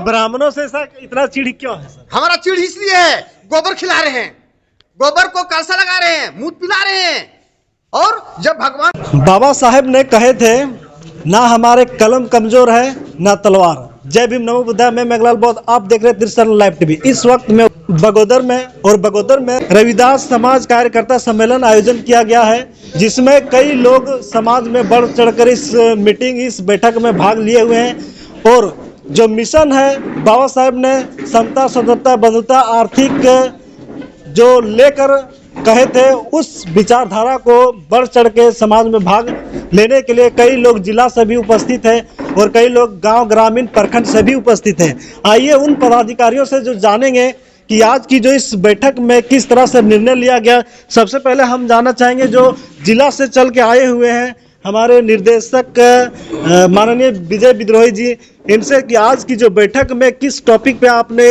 ब्राह्मणों से इतना चिढ़ क्यों है सर? हमारा चिढ़ इसलिए है, गोबर खिला रहे हैं, गोबर को कलसा लगा रहे हैं, मूत पिला रहे हैं। और जब भगवान बाबा साहेब ने कहे थे, ना हमारे कलम कमजोर है ना तलवार। जय भीम, नमो बुद्धाय। मैं मेघलाल बौद्ध, आप देख रहे हैं त्रिशरण लाइव टीवी। इस वक्त में बगोदर में रविदास समाज कार्यकर्ता सम्मेलन आयोजन किया गया है, जिसमें कई लोग समाज में बढ़ चढ़कर इस बैठक में भाग लिए हुए हैं। और जो मिशन है बाबा साहेब ने समता, सदस्यता, बंधुता, आर्थिक जो लेकर कहे थे, उस विचारधारा को बढ़ चढ़ के समाज में भाग लेने के लिए कई लोग जिला से भी उपस्थित हैं और कई लोग गांव, ग्रामीण, प्रखंड से भी उपस्थित हैं। आइए उन पदाधिकारियों से जो जानेंगे कि आज की जो इस बैठक में किस तरह से निर्णय लिया गया। सबसे पहले हम जानना चाहेंगे जो जिला से चल के आए हुए हैं हमारे निर्देशक माननीय विजय विद्रोही जी, इनसे कि आज की जो बैठक में किस टॉपिक पे आपने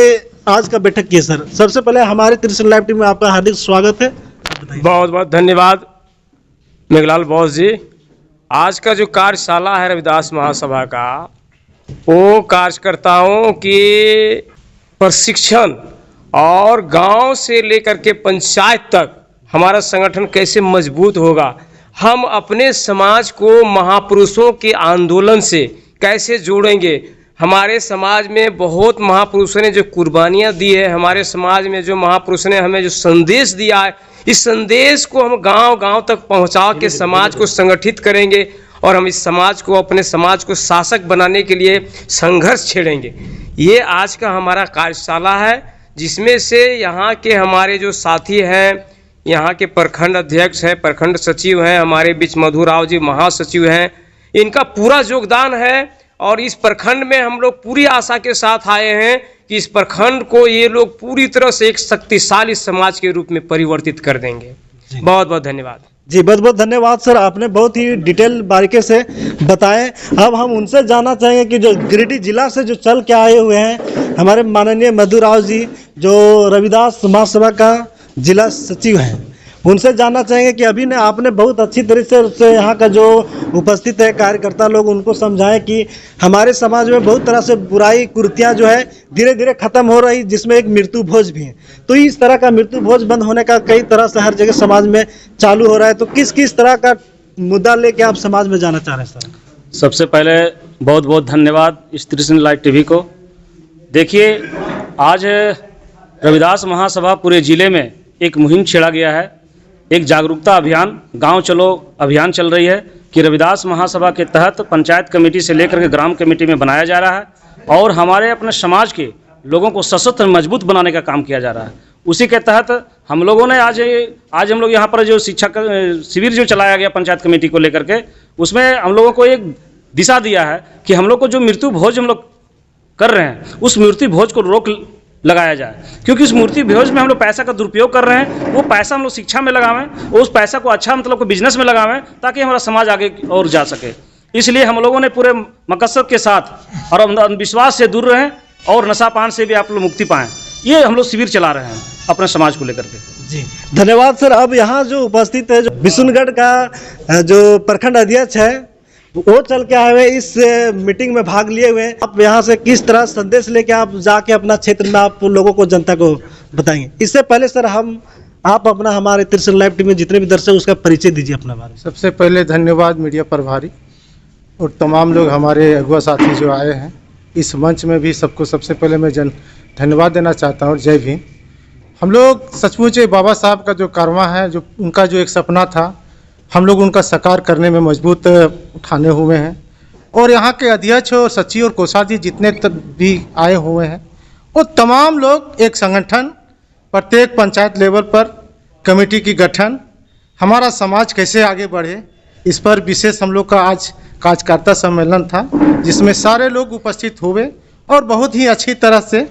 आज का बैठक की है सर। सबसे पहले हमारे त्रिशरण लाइव टीवी में आपका हार्दिक स्वागत है। बहुत बहुत धन्यवाद मेघलाल बॉस जी। आज का जो कार्यशाला है रविदास महासभा का, वो कार्यकर्ताओं के प्रशिक्षण और गांव से लेकर के पंचायत तक हमारा संगठन कैसे मजबूत होगा, हम अपने समाज को महापुरुषों के आंदोलन से कैसे जोड़ेंगे। हमारे समाज में बहुत महापुरुषों ने जो कुर्बानियाँ दी है, हमारे समाज में जो महापुरुषों ने हमें जो संदेश दिया है, इस संदेश को हम गांव-गांव तक पहुंचा के समाज को संगठित करेंगे और हम इस समाज को, अपने समाज को शासक बनाने के लिए संघर्ष छेड़ेंगे। ये आज का हमारा कार्यशाला है, जिसमें से यहाँ के हमारे जो साथी हैं, यहाँ के प्रखंड अध्यक्ष हैं, प्रखंड सचिव हैं, हमारे बीच मधु राव जी महासचिव हैं, इनका पूरा योगदान है। और इस प्रखंड में हम लोग पूरी आशा के साथ आए हैं कि इस प्रखंड को ये लोग पूरी तरह से एक शक्तिशाली समाज के रूप में परिवर्तित कर देंगे। बहुत बहुत धन्यवाद जी। बहुत बहुत धन्यवाद सर, आपने बहुत ही डिटेल बारीकी से बताएं। अब हम उनसे जानना चाहेंगे कि जो गिरिडीह जिला से जो चल के आए हुए हैं हमारे माननीय मधु राव जी, जो रविदास महासभा का जिला सचिव हैं, उनसे जानना चाहेंगे कि अभी ने आपने बहुत अच्छी तरीके से यहाँ का जो उपस्थित है कार्यकर्ता लोग, उनको समझाएं कि हमारे समाज में बहुत तरह से बुराई, कुरीतियाँ जो है धीरे धीरे खत्म हो रही, जिसमें एक मृत्यु भोज भी है। तो इस तरह का मृत्यु भोज बंद होने का कई तरह से हर जगह समाज में चालू हो रहा है। तो किस किस तरह का मुद्दा लेके आप समाज में जाना चाह रहे हैं सर? सबसे पहले बहुत बहुत धन्यवाद इस त्रिशरण लाइव टीवी को। देखिए, आज रविदास महासभा पूरे जिले में एक मुहिम छेड़ा गया है, एक जागरूकता अभियान, गांव चलो अभियान चल रही है कि रविदास महासभा के तहत पंचायत कमेटी से लेकर के ग्राम कमेटी में बनाया जा रहा है और हमारे अपने समाज के लोगों को सशक्त और मजबूत बनाने का काम किया जा रहा है। उसी के तहत हम लोगों ने आज हम लोग यहाँ पर जो शिक्षा शिविर जो चलाया गया पंचायत कमेटी को लेकर के, उसमें हम लोगों को एक दिशा दिया है कि हम लोग को जो मृत्यु भोज हम लोग कर रहे हैं, उस मृत्यु भोज को रोक लगाया जाए, क्योंकि उस मूर्ति भोज में हम लोग पैसा का दुरुपयोग कर रहे हैं। वो पैसा हम लोग शिक्षा में लगावें, उस पैसा को अच्छा मतलब को बिजनेस में लगावें, ताकि हमारा समाज आगे और जा सके। इसलिए हम लोगों ने पूरे मकसद के साथ और अंधविश्वास से दूर रहें और नशा पान से भी आप लोग मुक्ति पाएं, ये हम लोग शिविर चला रहे हैं अपने समाज को लेकर के। जी धन्यवाद सर। अब यहाँ जो उपस्थित है, जो बिशुनगढ़ का जो प्रखंड अध्यक्ष है, वो चल के आए हुए इस मीटिंग में भाग लिए हुए हैं। आप यहाँ से किस तरह संदेश लेके आप जाके अपना क्षेत्र में आप लोगों को, जनता को बताएंगे? इससे पहले सर आप अपना हमारे त्रिशरण लाइव टीवी में जितने भी दर्शक उसका परिचय दीजिए अपना बारे में। सबसे पहले धन्यवाद मीडिया प्रभारी और तमाम लोग हमारे अगुआ साथी जो आए हैं इस मंच में भी, सबको सबसे पहले मैं धन्यवाद देना चाहता हूँ और जय भीम। हम लोग सचमुच बाबा साहब का जो कारवां है, जो उनका जो एक सपना था, हम लोग उनका साकार करने में मजबूत उठाने हुए हैं। और यहाँ के अध्यक्ष और सचिव और कोषाध्यक्ष जितने भी आए हुए हैं, वो तमाम लोग एक संगठन, प्रत्येक पंचायत लेवल पर कमेटी की गठन, हमारा समाज कैसे आगे बढ़े, इस पर विशेष हम लोग का आज कार्यकर्ता सम्मेलन था, जिसमें सारे लोग उपस्थित हुए और बहुत ही अच्छी तरह से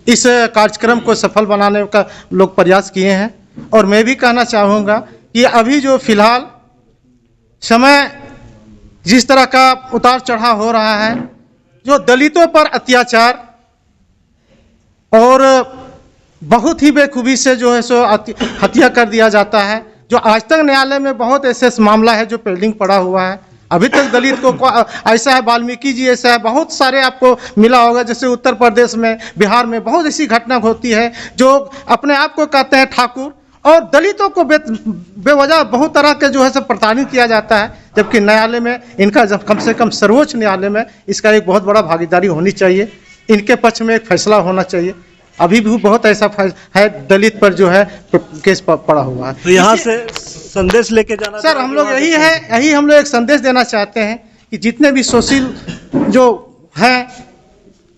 इस कार्यक्रम को सफल बनाने का लोग प्रयास किए हैं। और मैं भी कहना चाहूँगा कि अभी जो फिलहाल समय जिस तरह का उतार चढ़ाव हो रहा है, जो दलितों पर अत्याचार और बहुत ही बेखूबी से जो है सो हत्या कर दिया जाता है, जो आज तक न्यायालय में बहुत ऐसे मामला है जो पेंडिंग पड़ा हुआ है, अभी तक दलित को ऐसा है, वाल्मीकि जी ऐसा है, बहुत सारे आपको मिला होगा, जैसे उत्तर प्रदेश में, बिहार में बहुत ऐसी घटना होती है जो अपने आप को कहते हैं ठाकुर, और दलितों को बेवजह बहुत तरह के जो है सब प्रताड़ित किया जाता है, जबकि न्यायालय में इनका जब कम से कम सर्वोच्च न्यायालय में इसका एक बहुत बड़ा भागीदारी होनी चाहिए, इनके पक्ष में एक फैसला होना चाहिए। अभी भी बहुत ऐसा है दलित पर जो है केस पड़ा हुआ है। तो यहाँ से संदेश लेके जाना सर हम लोग यही हम लोग एक संदेश देना चाहते हैं कि जितने भी सुशील जो हैं,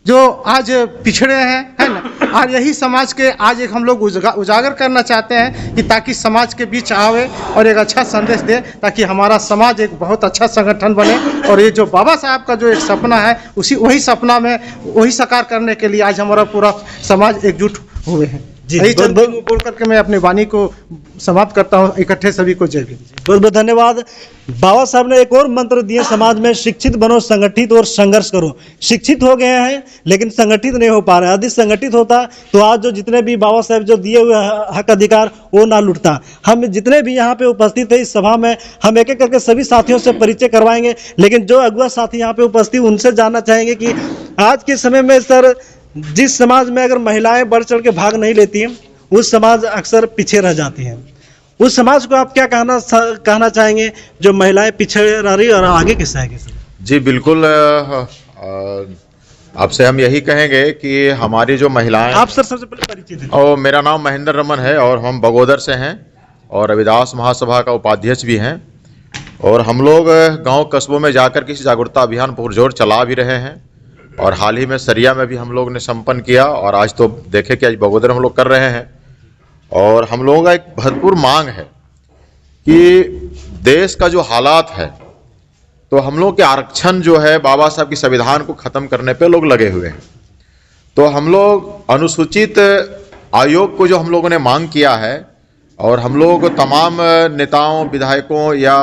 जो आज पिछड़े हैं, है ना, आज यही समाज के आज एक हम लोग उजागर करना चाहते हैं कि ताकि समाज के बीच आवे और एक अच्छा संदेश दे, ताकि हमारा समाज एक बहुत अच्छा संगठन बने, और ये जो बाबा साहब का जो एक सपना है वही सपना में वही साकार करने के लिए आज हमारा पूरा समाज एकजुट हुए हैं। यही चंद बोल करके मैं अपनी वाणी को समाप्त करता हूँ। इकट्ठे सभी को जय भीम। बहुत बहुत धन्यवाद। बाबा साहब ने एक और मंत्र दिए समाज में, शिक्षित बनो, संगठित और संघर्ष करो। शिक्षित हो गए हैं लेकिन संगठित नहीं हो पा रहे। यदि संगठित होता तो आज जो जितने भी बाबा साहब जो दिए हुए हक अधिकार वो ना लुटता। हम जितने भी यहाँ पे उपस्थित है इस सभा में, हम एक एक करके सभी साथियों से परिचय करवाएंगे, लेकिन जो अगुआ साथी यहाँ पे उपस्थित उनसे जानना चाहेंगे कि आज के समय में सर जिस समाज में अगर महिलाएं बढ़ चढ़ के भाग नहीं लेती हैं उस समाज अक्सर पीछे रह जाती हैं। उस समाज को आप क्या कहना चाहेंगे जो महिलाएं पीछे रह रही और आगे किस आएगी? जी बिल्कुल, आपसे हम यही कहेंगे कि हमारी जो महिलाएं, आप सर सबसे पहले परिचय दें। और मेरा नाम महेंद्र रमन है और हम बगोदर से हैं और रविदास महासभा का उपाध्यक्ष भी हैं, और हम लोग गांव कस्बों में जाकर किसी जागरूकता अभियान पुरजोर चला भी रहे हैं, और हाल ही में सरिया में भी हम लोग ने संपन्न किया, और आज तो देखे कि आज बगोदर हम लोग कर रहे हैं। और हम लोगों का एक भरपूर मांग है कि देश का जो हालात है, तो हम लोग के आरक्षण जो है बाबा साहब की संविधान को ख़त्म करने पे लोग लगे हुए हैं। तो हम लोग अनुसूचित आयोग को जो हम लोगों ने मांग किया है, और हम लोग तमाम नेताओं, विधायकों या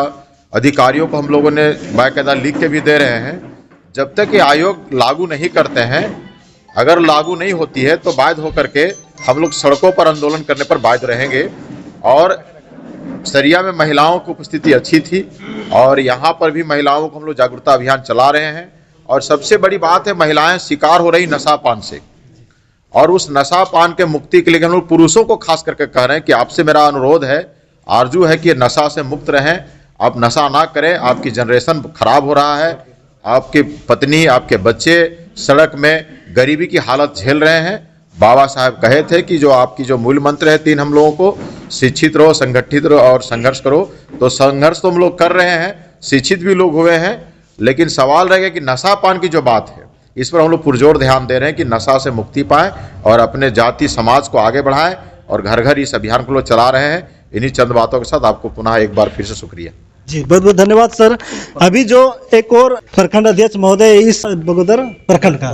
अधिकारियों को हम लोगों ने बाकायदा लिख के भी दे रहे हैं, जब तक ये आयोग लागू नहीं करते हैं, अगर लागू नहीं होती है तो बाध्य होकर के हम लोग सड़कों पर आंदोलन करने पर बाध्य रहेंगे। और सरिया में महिलाओं की उपस्थिति अच्छी थी, और यहाँ पर भी महिलाओं को हम लोग जागरूकता अभियान चला रहे हैं। और सबसे बड़ी बात है, महिलाएं शिकार हो रही नशा पान से, और उस नशा पान के मुक्ति के लिए हम लोग पुरुषों को खास करके कह रहे हैं कि आपसे मेरा अनुरोध है, आरजू है कि नशा से मुक्त रहें, आप नशा ना करें। आपकी जनरेशन खराब हो रहा है, आपकी पत्नी, आपके बच्चे सड़क में गरीबी की हालत झेल रहे हैं। बाबा साहब कहे थे कि जो आपकी जो मूल मंत्र है 3 हम लोगों को, शिक्षित रहो, संगठित रहो और संघर्ष करो। तो संघर्ष तो हम लोग कर रहे हैं, शिक्षित भी लोग हुए हैं, लेकिन सवाल रहेगा कि नशा पान की जो बात है इस पर हम लोग पुरजोर ध्यान दे रहे हैं कि नशा से मुक्ति पाएं और अपने जाति समाज को आगे बढ़ाएं, और घर घर इस अभियान को लोग चला रहे हैं। इन्हीं चंद बातों के साथ आपको पुनः एक बार फिर से शुक्रिया जी, बहुत बहुत धन्यवाद सर। अभी जो एक और प्रखंड अध्यक्ष महोदय इस बगोदर प्रखंड का,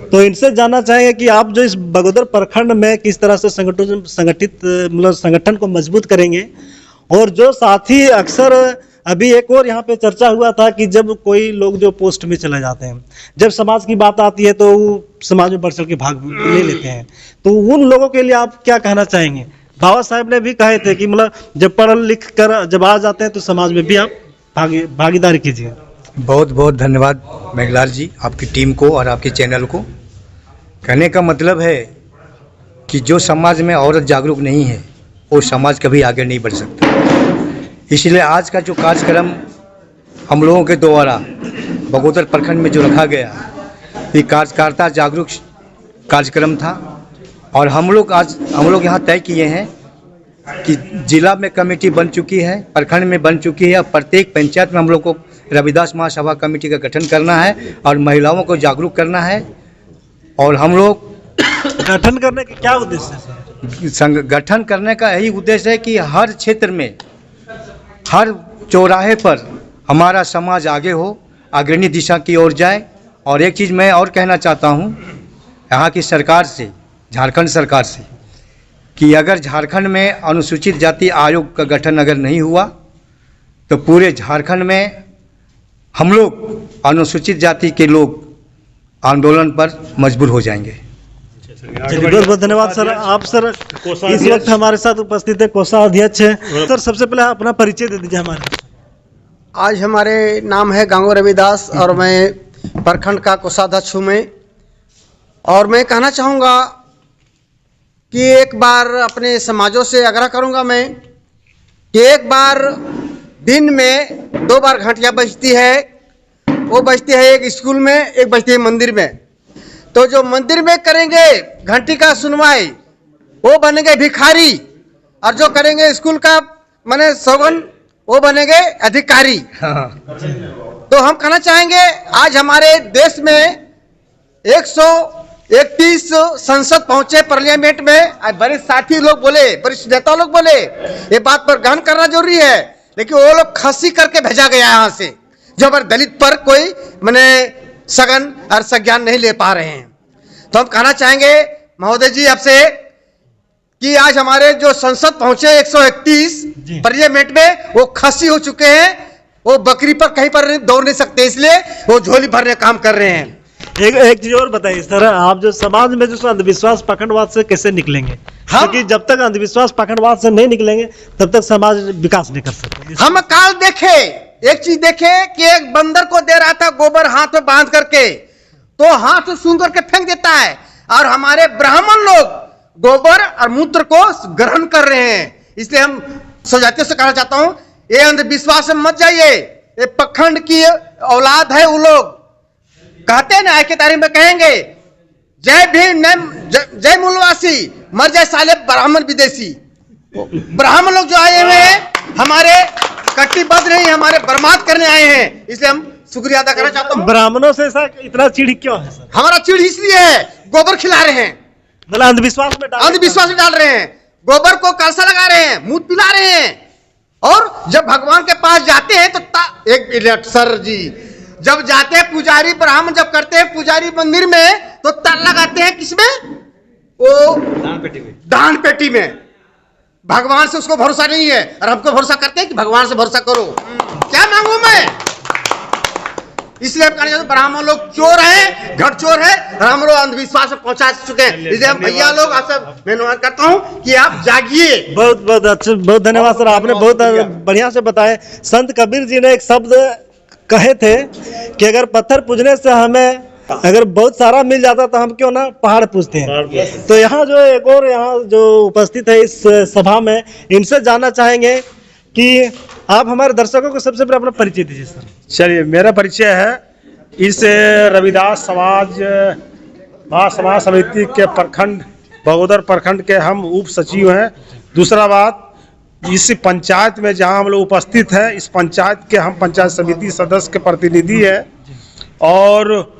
तो इनसे जानना चाहेंगे कि आप जो इस बगोदर प्रखंड में किस तरह से संगठित मतलब संगठन को मजबूत करेंगे। और जो साथी अक्सर अभी एक और यहाँ पे चर्चा हुआ था कि जब कोई लोग जो पोस्ट में चले जाते हैं, जब समाज की बात आती है तो वो समाज में बढ़ चढ़ के भाग ले लेते हैं, तो उन लोगों के लिए आप क्या कहना चाहेंगे? बाबा साहब ने भी कहे थे कि मतलब जब पढ़ लिख कर जब आ जाते हैं तो समाज में भी आप भागीदारी कीजिए। बहुत बहुत धन्यवाद मेघलाल जी, आपकी टीम को और आपके चैनल को। कहने का मतलब है कि जो समाज में औरत जागरूक नहीं है वो समाज कभी आगे नहीं बढ़ सकता। इसलिए आज का जो कार्यक्रम हम लोगों के द्वारा बगोदर प्रखंड में जो रखा गया, ये कार्यकर्ता जागरूक कार्यक्रम था। और हम लोग यहाँ तय किए हैं कि जिला में कमेटी बन चुकी है, प्रखंड में बन चुकी है, और प्रत्येक पंचायत में हम लोग को रविदास महासभा कमेटी का गठन करना है और महिलाओं को जागरूक करना है। और हम लोग गठन करने का क्या उद्देश्य है सर? गठन करने का यही उद्देश्य है कि हर क्षेत्र में, हर चौराहे पर हमारा समाज आगे हो, अग्रणी दिशा की ओर जाए। और एक चीज़ मैं और कहना चाहता हूँ यहाँ की सरकार से, झारखंड सरकार से, कि अगर झारखंड में अनुसूचित जाति आयोग का गठन अगर नहीं हुआ तो पूरे झारखंड में हम लोग अनुसूचित जाति के लोग आंदोलन पर मजबूर हो जाएंगे। बहुत बहुत धन्यवाद सर। आप सर इस वक्त हमारे साथ उपस्थित है कोषाध्यक्ष है। सर सबसे पहले अपना परिचय दे दीजिए हमारे। आज हमारे नाम है गांगो रविदास और मैं प्रखंड का कोषाध्यक्ष हूँ मैं। और मैं कहना चाहूँगा कि एक बार अपने समाजों से आग्रह करूँगा मैं कि एक बार दिन में 2 बार घंटियाँ बजती है। वो बजती है एक स्कूल में, एक बजती है मंदिर में। तो जो मंदिर में करेंगे घंटी का सुनवाई वो बनेंगे भिखारी, और जो करेंगे स्कूल का माने सौगन वो बनेंगे अधिकारी। तो हम कहना चाहेंगे आज हमारे देश में 131 संसद पहुंचे पार्लियामेंट में। बड़े साथी लोग बोले, वरिष्ठ नेता लोग बोले ये बात पर गहन करना जरूरी है, लेकिन वो लोग खसी करके भेजा गया यहाँ से, जो हमारे दलित पर कोई माने सगन और संज्ञान नहीं ले पा रहे हैं। तो हम कहना चाहेंगे महोदय जी आपसे कि आज हमारे जो संसद पहुंचे 131 पार्लियामेंट में वो खसी हो चुके हैं। वो बकरी पर कहीं पर दौड़ नहीं सकते, इसलिए वो झोली भरने काम कर रहे हैं। एक चीज और बताइए सर, आप जो समाज में जो अंधविश्वास पाखंडवाद से कैसे निकलेंगे? क्योंकि जब तक अंधविश्वास पाखंडवाद से नहीं निकलेंगे तब तक समाज विकास नहीं कर सकते। हम काल देखे, एक चीज देखे कि एक बंदर को दे रहा था गोबर हाथ में बांध करके, तो हाथ में सूंघ करके फेंक देता है। और हमारे ब्राह्मण लोग गोबर और मूत्र को ग्रहण कर रहे हैं। इसलिए हम सजातियों से कहना चाहता हूं, ये अंधविश्वास में मत जाइए। ये पखंड की औलाद है। वो लोग कहते हैं ना, आज की तारीख में कहेंगे जय भीम जय मूलवासी, मर जाए साले ब्राह्मण विदेशी। ब्राह्मण लोग जो आए हुए हैं हमारे कट्टीबद्ध नहीं, हमारे बर्बाद करने आए हैं। इसलिए हम शुक्रिया अदा करना चाहता हूँ। ब्राह्मणों से ऐसा इतना चिढ़ क्यों है सर? हमारा चिढ़ इसलिए है, गोबर खिला रहे हैं, मतलब अंधविश्वास में डाल रहे हैं, गोबर को कलसा लगा रहे हैं, मूत पिला रहे हैं। और जब भगवान के पास जाते हैं तो एक मिनट सर जी, जब जाते हैं पुजारी ब्राह्मण जब करते हैं पुजारी मंदिर में तो ताल लगाते हैं किसमें? वो दान पेटी में। भगवान से उसको भरोसा नहीं है और हमको भरोसा करते हैं कि भगवान से भरोसा करो। क्या मांगू मैं? इसलिए हम कहना चाहते ब्राह्मण लोग चोर हैं, घट चोर है, और हम लोग अंधविश्वास में पहुंचा चुके हैं। इसलिए हम भैया लोग आपसे मैं अनुरोध करता हूँ कि आप जागिए। बहुत बहुत अच्छे, बहुत धन्यवाद सर, आपने बहुत बढ़िया से बताया। संत कबीर जी ने एक शब्द कहे थे कि अगर पत्थर पूजने से हमें अगर बहुत सारा मिल जाता तो हम क्यों ना पहाड़ पूजते हैं। तो यहाँ जो एक और यहाँ जो उपस्थित है इस सभा में, इनसे जानना चाहेंगे कि आप हमारे दर्शकों को सबसे पहले अपना परिचय दीजिए सर। चलिए, मेरा परिचय है इस रविदास समाज महासभा समिति के प्रखंड बगोदर प्रखंड के हम उप सचिव हैं। दूसरा बात, इस पंचायत में जहां हम लोग उपस्थित हैं, इस पंचायत के हम पंचायत समिति सदस्य के प्रतिनिधि हैं। और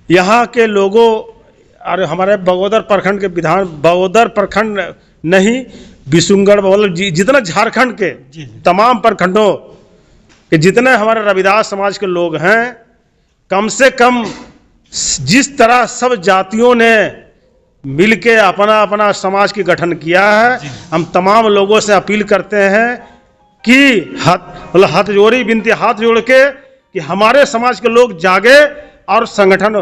यहाँ के लोगों और हमारे बगोदर प्रखंड के बगोदर प्रखंड नहीं, बिशुनगढ़ मतलब जितना झारखंड के तमाम प्रखंडों के जितने हमारे रविदास समाज के लोग हैं, कम से कम जिस तरह सब जातियों ने मिलके अपना अपना समाज की गठन किया है, हम तमाम लोगों से अपील करते हैं कि हाथ जोड़ के कि हमारे समाज के लोग जागे और संगठन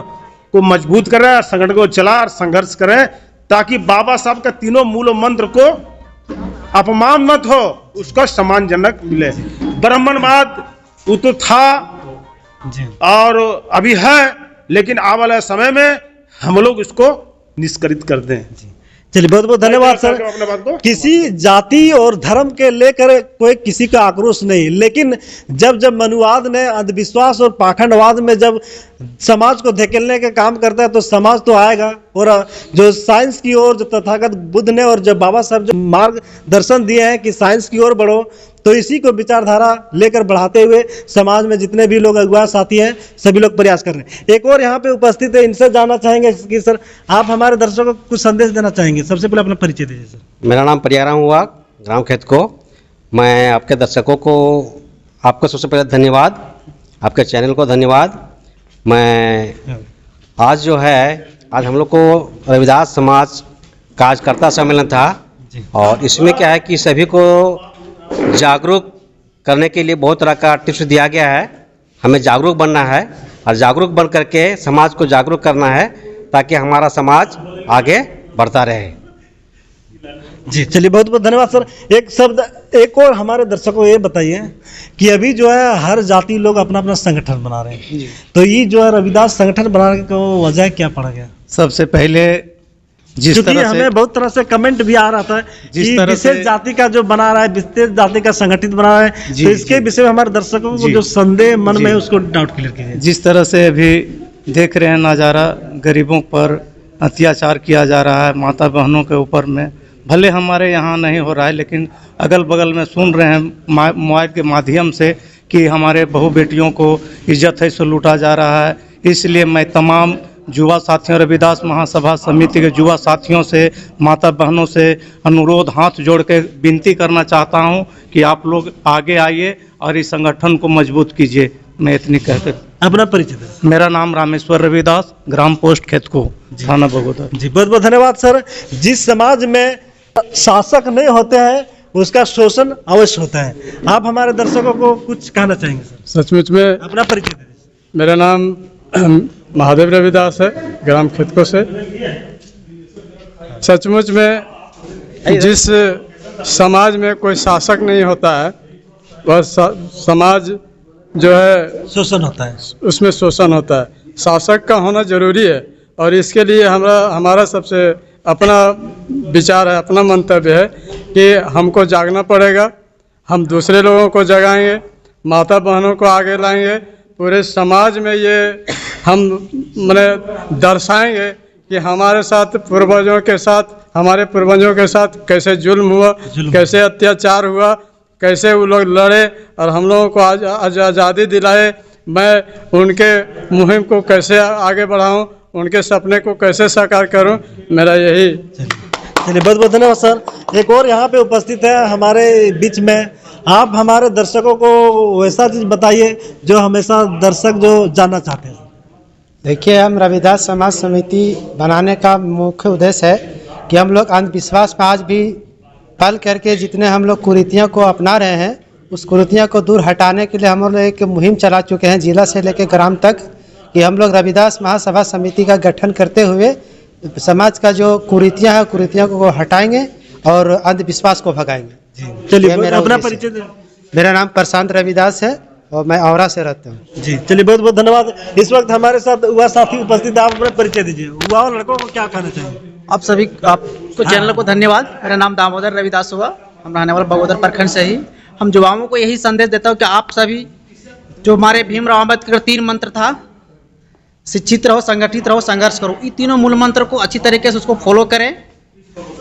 को मजबूत करें, संगठन को चला और संघर्ष करें, ताकि बाबा साहब के तीनों मूल मंत्र को अपमान मत हो, उसका सम्मानजनक मिले। ब्राह्मणवाद वो तो था और अभी है, लेकिन आने वाले समय में हम लोग इसको निष्करित कर दें। चलिए, बहुत बहुत धन्यवाद सर। किसी जाति और धर्म के लेकर कोई किसी का आक्रोश नहीं, लेकिन जब जब मनुवाद ने अंधविश्वास और पाखंडवाद में जब समाज को धकेलने का काम करता है तो समाज तो आएगा। और जो साइंस की ओर जो तथागत बुद्ध ने और जब बाबा साहब जो मार्गदर्शन दिए हैं कि साइंस की ओर बढ़ो, तो इसी को विचारधारा लेकर बढ़ाते हुए समाज में जितने भी लोग अगुआ साथी हैं सभी लोग प्रयास कर रहे हैं। एक और यहाँ पे उपस्थित है, इनसे जानना चाहेंगे कि सर आप हमारे दर्शकों को कुछ संदेश देना चाहेंगे। सबसे पहले अपना परिचय दीजिए सर। मेरा नाम परियाराम हुआ, ग्राम खेत को। मैं आपके दर्शकों को, आपको सबसे पहले धन्यवाद, आपके चैनल को धन्यवाद। मैं आज जो है, आज हम लोग को रविदास समाज कार्यकर्ता सम्मेलन था, और इसमें क्या है कि सभी को जागरूक करने के लिए बहुत तरह का टिप्स दिया गया है। हमें जागरूक बनना है और जागरूक बन करके समाज को जागरूक करना है, ताकि हमारा समाज आगे बढ़ता रहे। जी चलिए, बहुत बहुत धन्यवाद सर। एक शब्द एक और हमारे दर्शकों को ये बताइए कि अभी जो है हर जाति लोग अपना अपना संगठन बना रहे हैं, तो ये जो है रविदास संगठन बनाने का वजह क्या पड़ गया? सबसे पहले जिस क्योंकि तरह से हमें बहुत तरह से कमेंट भी आ रहा था जिस कि तरह विशेष से- जाति का जो बना रहा है, विशेष जाति का संगठित बना रहा है, जी, तो इसके जी। विषय में हमारे दर्शकों को जी। जो संदेह मन में है जी। उसको डाउट क्लियर कीजिए। जिस तरह से अभी देख रहे हैं नज़ारा, गरीबों पर अत्याचार किया जा रहा है, माता बहनों के ऊपर में, भले हमारे यहाँ नहीं हो रहा है लेकिन अगल बगल में सुन रहे हैं मोबाइल के माध्यम से कि हमारे बहू बेटियों को इज्जत है से लूटा जा रहा है। इसलिए मैं तमाम युवा साथियों, रविदास महासभा समिति के युवा साथियों से, माता बहनों से अनुरोध हाथ जोड़ के विनती करना चाहता हूं कि आप लोग आगे आइए और इस संगठन को मजबूत कीजिए। मैं इतनी कहकर अपना परिचय दें। मेरा नाम रामेश्वर रविदास, ग्राम पोस्ट खेतको, थाना बगोदर। जी, बहुत बहुत धन्यवाद सर। जिस समाज में शासक नहीं होते हैं उसका शोषण अवश्य होता है। आप हमारे दर्शकों को कुछ कहना चाहेंगे सर? सचमुच में अपना परिचय दें। मेरा नाम महादेव रविदास है, ग्राम खेतको से। सचमुच में जिस समाज में कोई शासक नहीं होता है वह समाज जो है शोषण होता है, उसमें शोषण होता है। शासक का होना जरूरी है और इसके लिए हमारा सबसे अपना विचार है, अपना मंतव्य है कि हमको जागना पड़ेगा। हम दूसरे लोगों को जगाएंगे, माता बहनों को आगे लाएंगे, पूरे समाज में ये हम माने दर्शाएंगे कि हमारे साथ पूर्वजों के साथ, हमारे पूर्वजों के साथ कैसे जुल्म हुआ, कैसे अत्याचार हुआ, कैसे वो लोग लड़े और हम लोगों को आज आज़ादी दिलाए। मैं उनके मुहिम को कैसे आगे बढ़ाऊं, उनके सपने को कैसे साकार करूं, मेरा यही। चलिए, बहुत बहुत धन्यवाद सर। एक और यहाँ पे उपस्थित है हमारे बीच में। आप हमारे दर्शकों को वैसा चीज़ बताइए जो हमेशा दर्शक जो जानना चाहते हैं। देखिए, हम रविदास समाज समिति बनाने का मुख्य उद्देश्य है कि हम लोग अंधविश्वास में आज भी पल करके जितने हम लोग कुरीतियों को अपना रहे हैं, उस कुरीतियों को दूर हटाने के लिए हम लोग एक मुहिम चला चुके हैं जिला से लेकर ग्राम तक, कि हम लोग रविदास महासभा समिति का गठन करते हुए समाज का जो कुरीतियाँ हैं, कुरीतियों को हटाएंगे और अंधविश्वास को भगाएंगे। चलिए, मेरा अपना उद्देश्य परिचय दें। मेरा नाम प्रशांत रविदास है और मैं औरा से रहता हूँ। जी, चलिए, बहुत बहुत धन्यवाद। इस वक्त हमारे साथ युवा साथी उपस्थित है। आप अपना परिचय दीजिए। युवा और लड़कों को क्या कहना चाहिए? आप सभी आपको चैनल को धन्यवाद। मेरा नाम दामोदर रविदास हुआ, हम रहने वाले बगोदर प्रखंड से ही। हम युवाओं को यही संदेश देता हूँ कि आप सभी, जो हमारे भीमराव अम्बेडकर 3 मंत्र था, शिक्षित रहो, संगठित रहो, संघर्ष करो, ये तीनों मूल मंत्र को अच्छी तरीके से उसको फॉलो करें।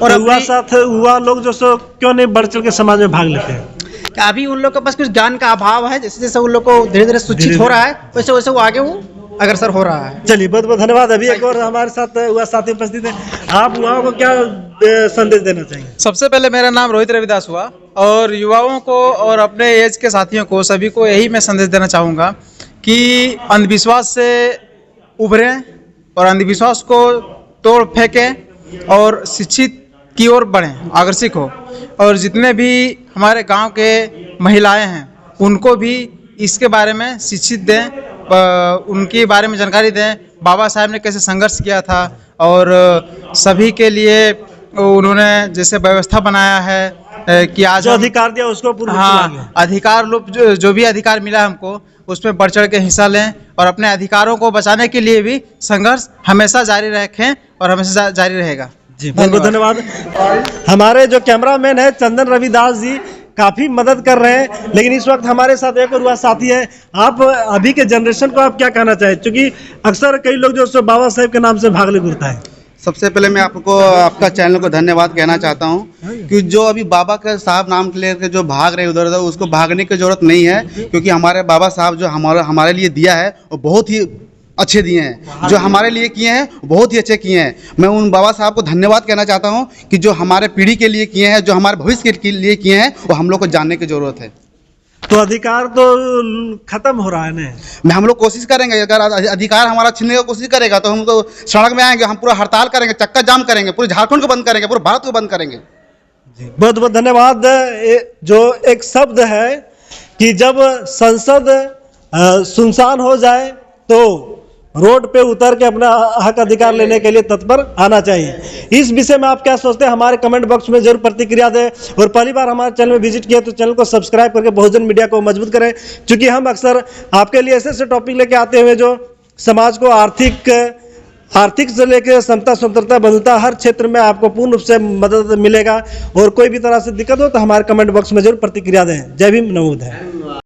और युवा लोग जो सो क्यों नहीं बढ़ चढ़ के समाज में भाग लेते हैं? कि अभी उन लोग के पास कुछ ज्ञान का अभाव है। जैसे जैसे उन लोग को धीरे धीरे शिक्षित हो रहा है, वैसे वैसे वो आगे वो अग्रसर हो रहा है। चलिए, बहुत बहुत धन्यवाद। अभी एक और हमारे साथ युवा साथी उपस्थित है। आप युवाओं को क्या संदेश देना चाहेंगे? सबसे पहले मेरा नाम रोहित रविदास हुआ और युवाओं को और अपने एज के साथियों को सभी को यही मैं संदेश देना चाहूँगा कि अंधविश्वास से उभरें और अंधविश्वास को तोड़ फेंकें और शिक्षित की ओर बढ़ें, अग्रसित हो। और जितने भी हमारे गांव के महिलाएं हैं उनको भी इसके बारे में शिक्षित दें, उनके बारे में जानकारी दें। बाबा साहब ने कैसे संघर्ष किया था और सभी के लिए उन्होंने जैसे व्यवस्था बनाया है कि आज जो अधिकार दिया उसको पूर्ण। हाँ, अधिकार लोग जो भी अधिकार मिला हमको उसमें बढ़ चढ़ के हिस्सा लें और अपने अधिकारों को बचाने के लिए भी संघर्ष हमेशा जारी रखें और हमेशा जारी रहेगा। जी, बहुत बहुत धन्यवाद। हमारे जो कैमरामैन है चंदन रविदास जी काफ़ी मदद कर रहे हैं, लेकिन इस वक्त हमारे साथ एक और युवा साथी है। आप अभी के जनरेशन को आप क्या कहना चाहें, क्योंकि अक्सर कई लोग जो सो बाबा साहेब के नाम से भागले घूरता है। सबसे पहले मैं आपको आपका चैनल को धन्यवाद कहना चाहता हूं कि जो अभी बाबा के साहब नाम के लेकर जो भाग रहे उधर उधर, उसको भागने की जरूरत नहीं है, क्योंकि हमारे बाबा साहब जो हमारे लिए दिया है वो बहुत ही अच्छे दिए हैं। जो हमारे लिए किए हैं बहुत ही अच्छे किए हैं। मैं उन बाबा साहब को धन्यवाद कहना चाहता हूं कि जो हमारे पीढ़ी के लिए किए हैं, जो हमारे भविष्य के लिए किए हैं, वो हम लोग को जानने की जरूरत है। तो अधिकार तो खत्म हो रहा है ना। हम लोग कोशिश करेंगे, अगर अधिकार हमारा छीनने की कोशिश करेगा तो हम तो सड़क में आएंगे, हम पूरा हड़ताल करेंगे, चक्का जाम करेंगे, पूरे झारखंड को बंद करेंगे, पूरे भारत को बंद करेंगे। बहुत बहुत धन्यवाद। जो एक शब्द है कि जब संसद सुनसान हो जाए तो रोड पे उतर के अपना हक अधिकार लेने के लिए तत्पर आना चाहिए। इस विषय में आप क्या सोचते हैं, हमारे कमेंट बॉक्स में जरूर प्रतिक्रिया दें और पहली बार हमारे चैनल में विजिट किया तो चैनल को सब्सक्राइब करके बहुजन मीडिया को मजबूत करें, क्योंकि हम अक्सर आपके लिए ऐसे टॉपिक लेके आते हुए जो समाज को आर्थिक से लेकर समता स्वतंत्रता बंधुता हर क्षेत्र में आपको पूर्ण रूप से मदद मिलेगा। और कोई भी तरह से दिक्कत हो तो हमारे कमेंट बॉक्स में जरूर प्रतिक्रिया दें। जय भीम, नमो बुद्धाय।